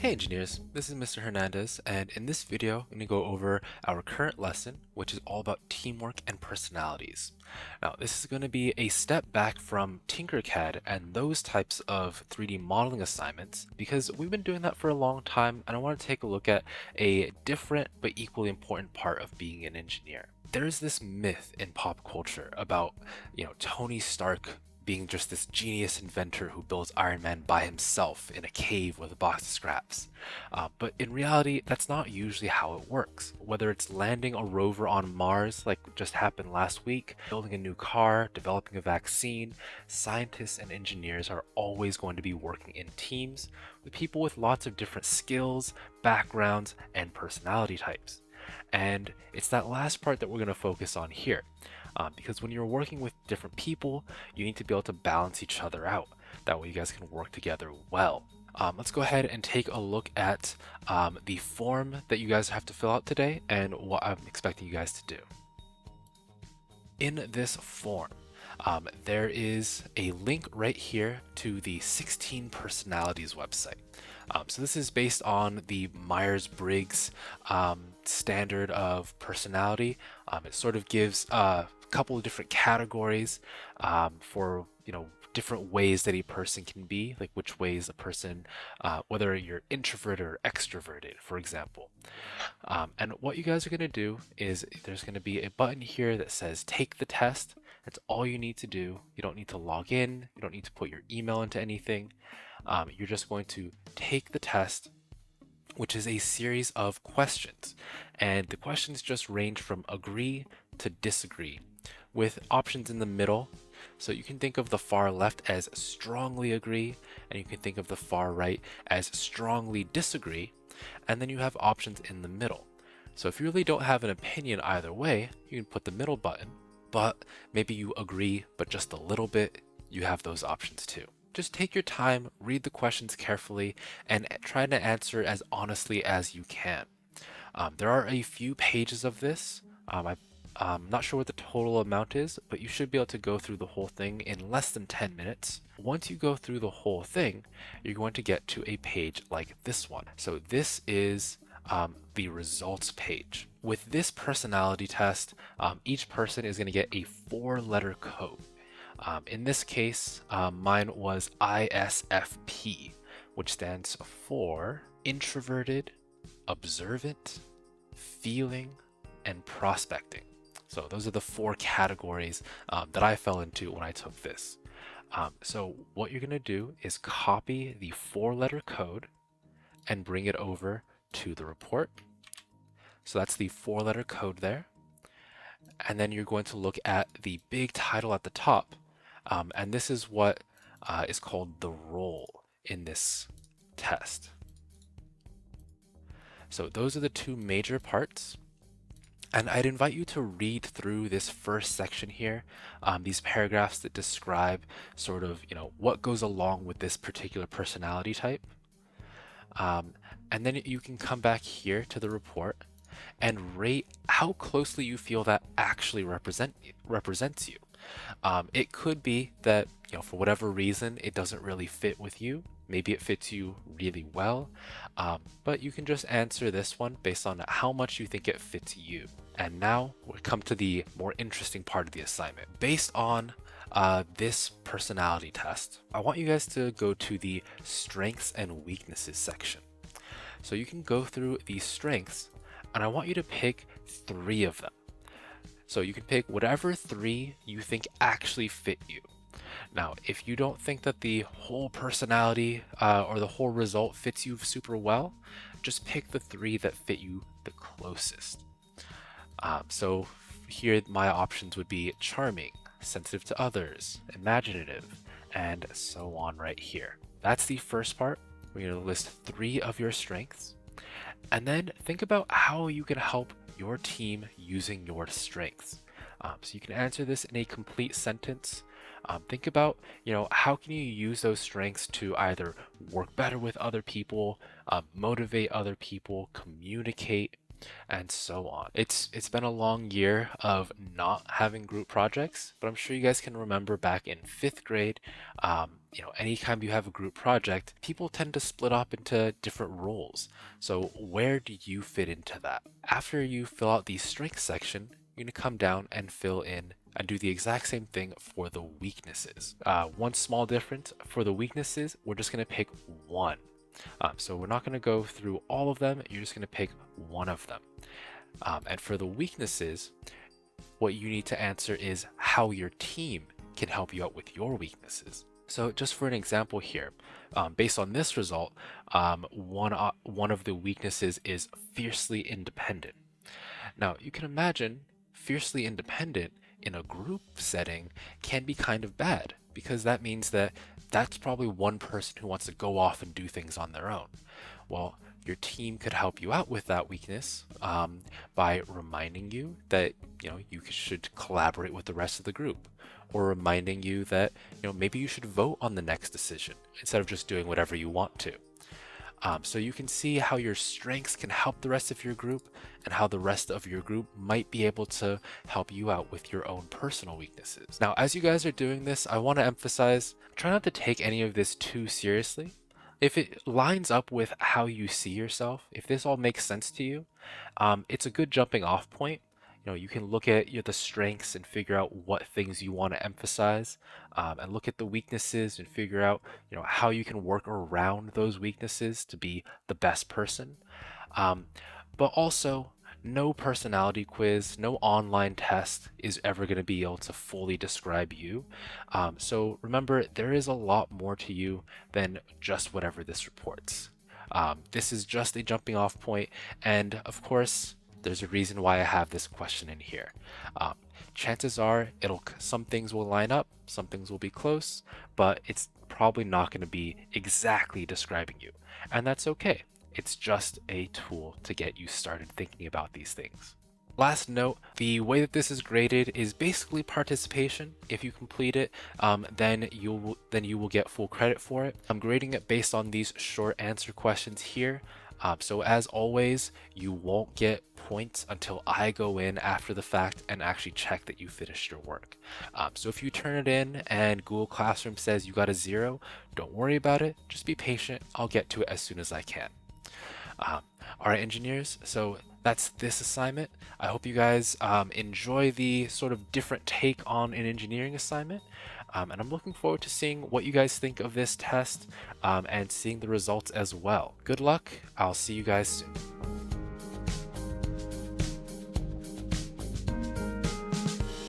Hey engineers, this is Mr. Hernandez, and in this video, I'm going to go over our current lesson, which is all about teamwork and personalities. Now, this is going to be a step back from Tinkercad and those types of 3D modeling assignments, because we've been doing that for a long time, and I want to take a look at a different but equally important part of being an engineer. There's this myth in pop culture about, Tony Stark being just this genius inventor who builds Iron Man by himself in a cave with a box of scraps. But in reality, that's not usually how it works. Whether it's landing a rover on Mars, like just happened last week, building a new car, developing a vaccine, scientists and engineers are always going to be working in teams with people with lots of different skills, backgrounds, and personality types. And it's that last part that we're going to focus on here. Because when you're working with different people, you need to be able to balance each other out. That way you guys can work together well. Let's go ahead and take a look at the form that you guys have to fill out today and what I'm expecting you guys to do. In this form, there is a link right here to the 16 Personalities website. So this is based on the Myers-Briggs standard of personality. It sort of gives a couple of different categories for different ways that a person can be, like which ways a person, whether you're introverted or extroverted, for example. And what you guys are going to do is there's going to be a button here that says take the test. That's all you need to do. You don't need to log in. You don't need to put your email into anything. You're just going to take the test, which is a series of questions. And the questions just range from agree to disagree, with options in the middle. So you can think of the far left as strongly agree, and you can think of the far right as strongly disagree, and then you have options in the middle. So if you really don't have an opinion either way, you can put the middle button, but maybe you agree, but just a little bit, you have those options too. Just take your time, read the questions carefully, and try to answer as honestly as you can. There are a few pages of this. I'm not sure what the total amount is, but you should be able to go through the whole thing in less than 10 minutes. Once you go through the whole thing, you're going to get to a page like this one. So this is the results page. With this personality test, each person is going to get a 4-letter code. In this case, mine was ISFP, which stands for introverted, observant, feeling, and prospecting. So those are the 4 categories that I fell into when I took this. So what you're going to do is copy the 4-letter code and bring it over to the report. So that's the 4-letter code there. And then you're going to look at the big title at the top. And this is what is called the role in this test. So those are the 2 major parts. And I'd invite you to read through this first section here, these paragraphs that describe sort of, what goes along with this particular personality type. And then you can come back here to the report and rate how closely you feel that actually represents you. It could be that, for whatever reason, it doesn't really fit with you. Maybe it fits you really well, but you can just answer this one based on how much you think it fits you. And now we come to the more interesting part of the assignment. Based on this personality test, I want you guys to go to the strengths and weaknesses section. So you can go through these strengths, and I want you to pick 3 of them. So you can pick whatever 3 you think actually fit you. Now, if you don't think that the whole personality or the whole result fits you super well, just pick the 3 that fit you the closest. So here my options would be charming, sensitive to others, imaginative, and so on right here. That's the first part. We're going to list 3 of your strengths, and then think about how you can help your team using your strengths. So you can answer this in a complete sentence. Think about, how can you use those strengths to either work better with other people, motivate other people, communicate, and so on. It's been a long year of not having group projects, but I'm sure you guys can remember back in 5th grade, anytime you have a group project, people tend to split up into different roles. So where do you fit into that? After you fill out the strengths section, you're gonna come down and fill in and do the exact same thing for the weaknesses. One small difference for the weaknesses, we're just gonna pick one. So we're not going to go through all of them. You're just going to pick one of them. And for the weaknesses, what you need to answer is how your team can help you out with your weaknesses. So just for an example here, based on this result, one of the weaknesses is fiercely independent. Now you can imagine fiercely independent in a group setting can be kind of bad because that means that that's probably one person who wants to go off and do things on their own. Well, your team could help you out with that weakness by reminding you that you should collaborate with the rest of the group, or reminding you that maybe you should vote on the next decision instead of just doing whatever you want to. So you can see how your strengths can help the rest of your group and how the rest of your group might be able to help you out with your own personal weaknesses. Now, as you guys are doing this, I want to emphasize, try not to take any of this too seriously. If it lines up with how you see yourself, if this all makes sense to you, it's a good jumping off point. You can look at the strengths and figure out what things you want to emphasize, and look at the weaknesses and figure out, how you can work around those weaknesses to be the best person. Um, but also, no personality quiz, no online test is ever going to be able to fully describe you. So remember, there is a lot more to you than just whatever this reports. This is just a jumping off point, and of course, there's a reason why I have this question in here. Um, Chances are some things will line up, some things will be close, but it's probably not going to be exactly describing you. And that's okay. It's just a tool to get you started thinking about these things. Last note, the way that this is graded is basically participation. If you complete it, then you will get full credit for it. I'm grading it based on these short answer questions here. So as always, you won't get points until I go in after the fact and actually check that you finished your work. So if you turn it in and Google Classroom says you got a 0, don't worry about it. Just be patient. I'll get to it as soon as I can. All right, engineers, so that's this assignment. I hope you guys enjoy the sort of different take on an engineering assignment. And I'm looking forward to seeing what you guys think of this test and seeing the results as well. Good luck. I'll see you guys soon.